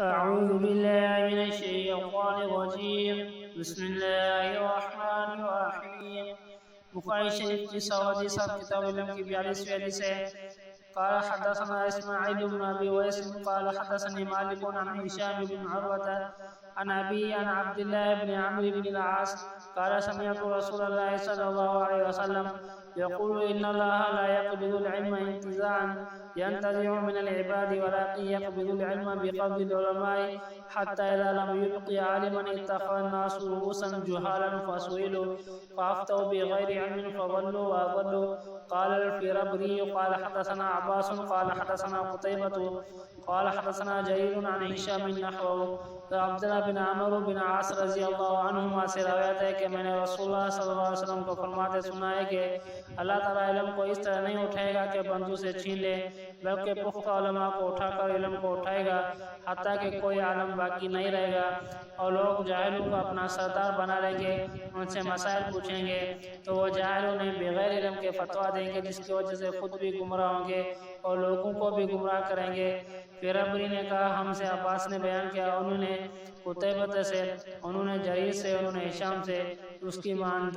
أعوذ بالله من الشيطان الرجيم بسم الله الرحمن الرحيم بخاری شریف کی 100 کتاب علم کی 42 حدیث ہے قال حدثنا اسماعيل بن ابي ويس قال حدثني مالك عن هشام بن عروة عن ابي عن عبد الله بن عمرو بن العاص قال سمعت رسول الله صلى الله عليه وسلم يقول ان الله لا يقبض العلم انتزاعا ينتزع من العباد ولكن يقبض العلم بقبض العلماء حتى اذا لم يبق عالما اتخذ الناس رؤوسا جهالا فسئلوا فافتوا بغير علم فضلوا واضلوا قال الفيرابري قال حدثنا عباس قال حدثنا قتيبة قال حدثنا جرير عن هشام نحوه عبد الله بن عمرو بن عاص رضی اللہ عنہما سے روایت ہے کہ میں نے رسول اللہ صلی اللہ علیہ وسلم کو فرماتے سنا ہے کہ اللہ تعالیٰ علم کو اس طرح نہیں اٹھائے گا کہ بندوں سے چھین لے، بلکہ پختہ علماء کو اٹھا کر علم کو اٹھائے گا حتیٰ کہ کوئی عالم باقی نہیں رہے گا، اور لوگ جاہلوں کو اپنا سردار بنا لیں گے، ان سے مسائل پوچھیں گے تو وہ جاہلوں نے بغیر علم کے فتویٰ دیں گے، جس کی وجہ سے خود بھی گمراہ ہوں گے اور لوگوں کو بھی گمراہ کریں گے۔ فیرابری نے کہا ہم سے عباس نے بیان کیا، انہوں نے قتیبہ سے، انہوں نے جریر سے، انہوں نے ہشام سے، اس کی مانند